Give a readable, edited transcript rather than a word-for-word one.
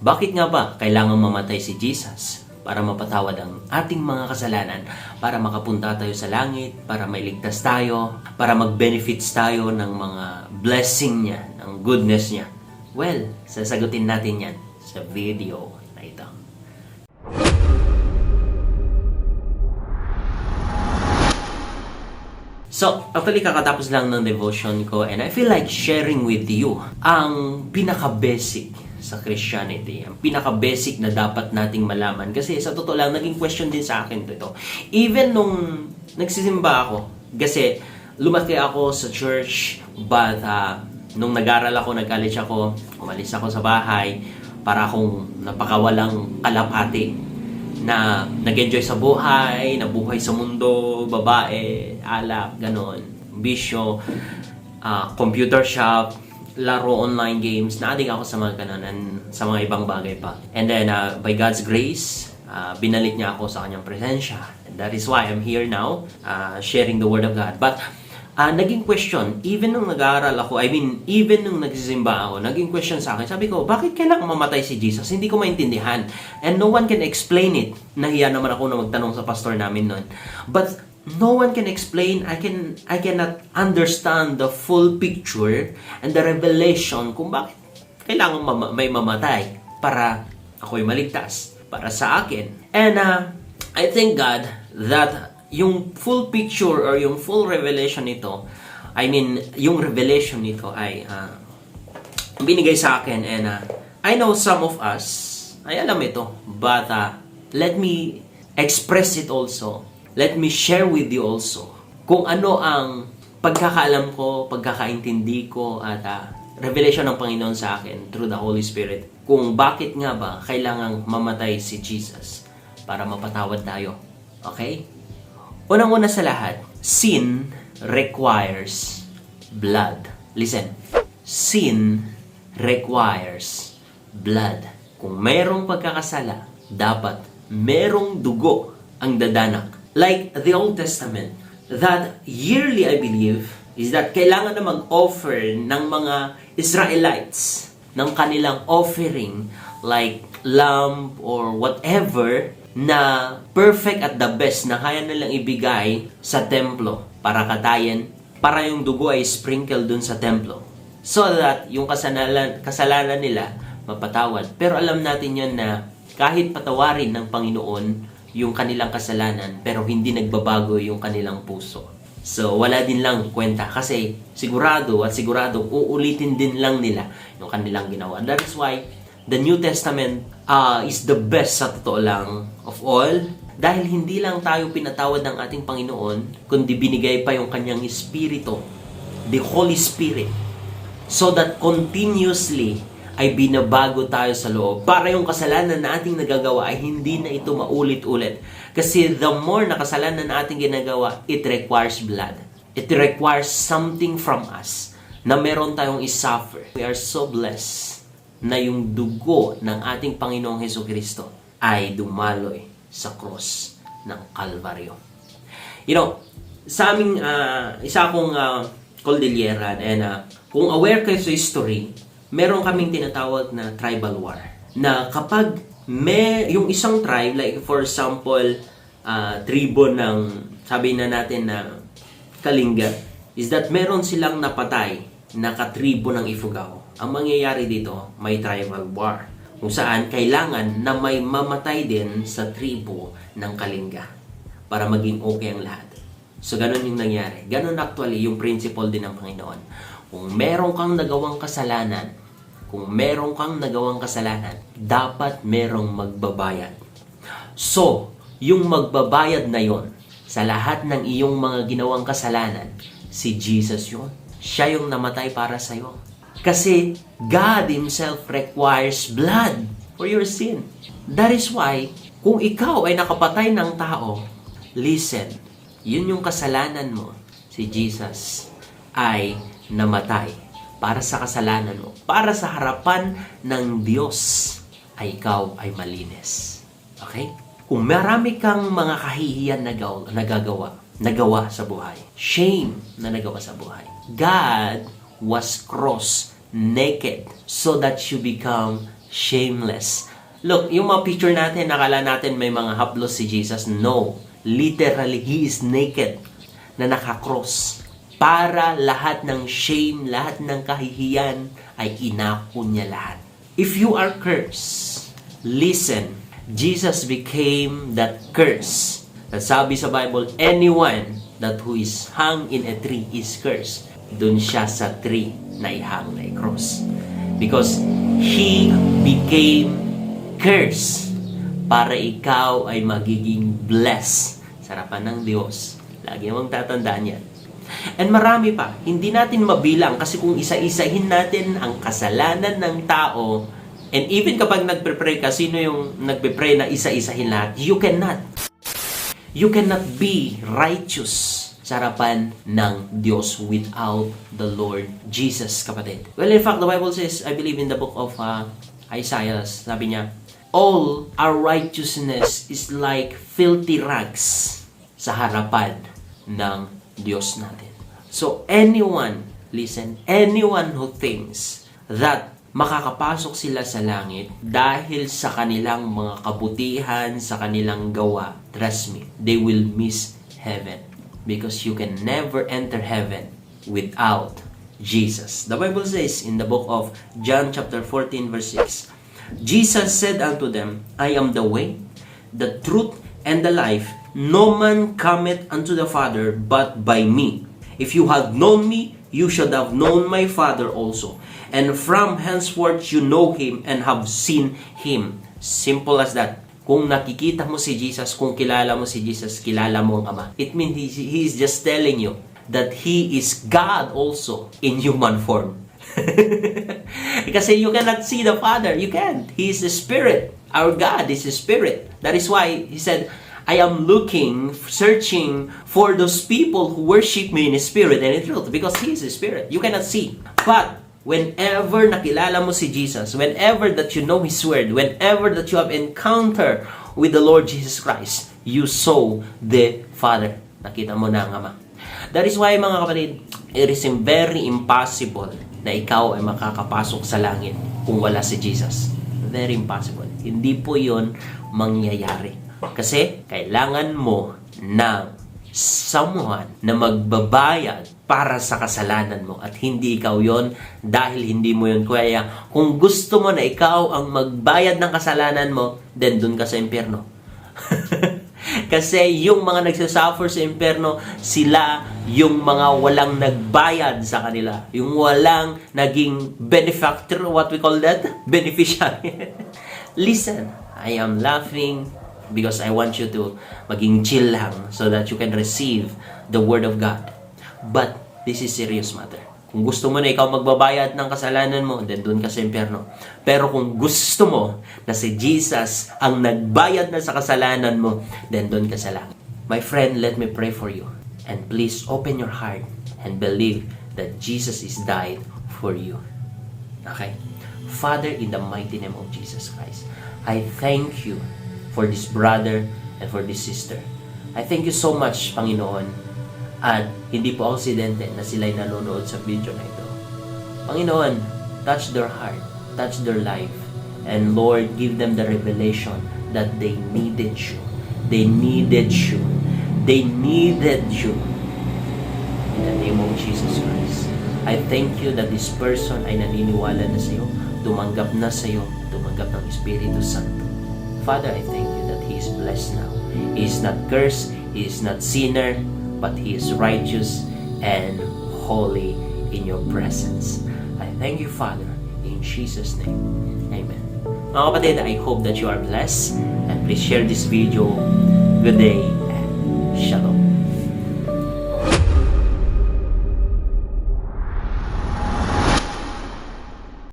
Bakit nga ba kailangan mamatay si Jesus? Para mapatawad ang ating mga kasalanan, para makapunta tayo sa langit, para mailigtas tayo, para mag-benefits tayo ng mga blessing niya, ng goodness niya. Well, sasagutin natin yan sa video na ito. So, actually kakatapos lang ng devotion ko and I feel like sharing with you ang pinaka-basic sa Christianity, ang pinaka-basic na dapat nating malaman. Kasi sa totoo lang, naging question din sa akin ito. Even nung nagsisimba ako, kasi lumaki ako sa church, but nung nag-aral ako, nag-college ako, umalis ako sa bahay, para akong napakawalang kalapati na nag-enjoy sa buhay, nabuhay sa mundo, babae, alak, ganon, bisyo, computer shop, laro online games, na-addict ako sa mga kananan, sa mga ibang bagay pa. And then, by God's grace, binalik niya ako sa kanyang presensya. And that is why I'm here now, sharing the Word of God. But, naging question, even nung nag-aaral ako, even nung nagsisimba ako, naging question sa akin, sabi ko, bakit kailangan mamatay si Jesus? Hindi ko maintindihan. And no one can explain it. Nahiya naman ako na magtanong sa pastor namin noon. But, no one can explain, I cannot understand the full picture and the revelation kung bakit kailangan may mamatay para ako'y maligtas, para sa akin. And I thank God that yung full picture or yung full revelation nito, yung revelation nito ay binigay sa akin, and I know some of us ay alam ito, but let me express it also. Let me share with you also kung ano ang pagkakaalam ko, pagkakaintindi ko at revelation ng Panginoon sa akin through the Holy Spirit kung bakit nga ba kailangang mamatay si Jesus para mapatawad tayo. Okay? Unang-una sa lahat, sin requires blood. Listen. Sin requires blood. Kung mayroong pagkakasala, dapat mayroong dugo ang dadanak. Like the Old Testament, that yearly, I believe, is that kailangan na mag-offer ng mga Israelites ng kanilang offering, like lamb or whatever, na perfect at the best na kaya nilang ibigay sa templo para katayan, para yung dugo ay sprinkle dun sa templo. So that yung kasalanan nila mapatawad. Pero alam natin yun na kahit patawarin ng Panginoon yung kanilang kasalanan, pero hindi nagbabago yung kanilang puso. So, wala din lang kwenta kasi sigurado uulitin din lang nila yung kanilang ginawa. That is why the New Testament is the best sa totoo lang of all, dahil hindi lang tayo pinatawad ng ating Panginoon, kundi binigay pa yung kanyang Espiritu, the Holy Spirit, so that continuously ay binabago tayo sa loob para yung kasalanan na ating nagagawa ay hindi na ito maulit-ulit. Kasi the more na kasalanan na ating ginagawa, it requires blood. It requires something from us na meron tayong isuffer. We are so blessed na yung dugo ng ating Panginoong Hesukristo ay dumaloy sa cross ng Kalbaryo. You know, sa aming isa akong Cordilleran, and kung aware kayo sa history, meron kaming tinatawag na tribal war. Na kapag yung isang tribe, like for example, tribo ng, sabi na natin na Kalinga, is that meron silang napatay na katribo ng Ifugao. Ang mangyayari dito, may tribal war. Kung saan kailangan na may mamatay din sa tribo ng Kalinga para maging okay ang lahat. So, ganun yung nangyari. Ganun actually yung principle din ng Panginoon. Kung meron kang nagawang kasalanan, dapat merong magbabayad. So, yung magbabayad na yon sa lahat ng iyong mga ginawang kasalanan, si Jesus yun. Siya yung namatay para sa'yo. Kasi God Himself requires blood for your sin. That is why, kung ikaw ay nakapatay ng tao, listen, yun yung kasalanan mo. Si Jesus ay namatay para sa kasalanan mo. Para sa harapan ng Diyos ay ikaw ay malinis. Okay? Kung marami kang mga kahihiyan nagawa sa buhay, shame na nagawa sa buhay, God was cross naked so that you become shameless. Look, yung mga picture natin, nakala natin may mga haplos si Jesus. No. Literally, He is naked na nakakross. Para lahat ng shame, lahat ng kahihiyan ay inako niya lahat. If you are cursed, listen, Jesus became that curse. At sabi sa Bible, anyone that who is hung in a tree is cursed. Doon siya sa tree na ihang na i-cross. Because He became curse para ikaw ay magiging blessed sa harapan ng Diyos. Lagi mong tatandaan yan. And marami pa. Hindi natin mabilang kasi kung isa-isahin natin ang kasalanan ng tao, and even kapag nagpe-pray ka, sino yung nagpe-pray na isa-isahin lahat? You cannot. You cannot be righteous sa harapan ng Diyos without the Lord Jesus, kapatid. Well, in fact, the Bible says, I believe in the book of Isaiah, sabi niya, all our righteousness is like filthy rags sa harapan ng Diyos natin. So, anyone, listen, anyone who thinks that makakapasok sila sa langit dahil sa kanilang mga kabutihan, sa kanilang gawa, trust me, they will miss heaven. Because you can never enter heaven without Jesus. The Bible says in the book of John chapter 14 verse 6, Jesus said unto them, I am the way, the truth, and the life. No man cometh unto the Father but by me. If you had known me, you should have known my Father also. And from henceforth you know Him and have seen Him. Simple as that. Kung nakikita mo si Jesus, kung kilala mo si Jesus, kilala mo ang Ama. It means He is just telling you that He is God also in human form. Kasi you cannot see the Father. You can't. He is the Spirit. Our God is a Spirit. That is why He said, I am looking, searching for those people who worship me in spirit and in truth. Because He is a Spirit. You cannot see. But whenever nakilala mo si Jesus, whenever that you know His Word, whenever that you have encounter with the Lord Jesus Christ, you saw the Father. Nakita mo na ang Ama. That is why, mga kapatid, it is very impossible na ikaw ay makakapasok sa langit kung wala si Jesus. Very impossible. Hindi po yun mangyayari. Kasi kailangan mo ng someone na magbabayad para sa kasalanan mo at hindi ikaw yon dahil hindi mo yon kaya. Kung gusto mo na ikaw ang magbayad ng kasalanan mo, then dun ka sa impyerno. Kasi yung mga nagsasuffer sa impyerno, sila yung mga walang nagbayad sa kanila, yung walang naging benefactor, what we call that? Beneficiary. Listen, I am laughing because I want you to maging chill lang so that you can receive the Word of God. But this is serious matter. Kung gusto mo na ikaw magbabayad ng kasalanan mo, then doon ka sa impyerno. Pero kung gusto mo na si Jesus ang nagbayad na sa kasalanan mo, then doon ka sa langit. My friend, let me pray for you. And please open your heart and believe that Jesus is died for you. Okay? Father, in the mighty name of Jesus Christ, I thank you for this brother and for this sister. I thank you so much, Panginoon. At hindi po aksidente na sila'y nanonood sa video na ito. Panginoon, touch their heart, touch their life, and Lord, give them the revelation that they needed you. They needed you. They needed you. In the name of Jesus Christ, I thank you that this person ay naniniwala na sa iyo, tumanggap na sa iyo, tumanggap ng Espiritu Santo. Father, I thank you that he is blessed now. He is not cursed, he is not sinner, but he is righteous and holy in your presence. I thank you, Father, in Jesus' name. Amen. Mga kapatid, I hope that you are blessed, and please share this video. Good day.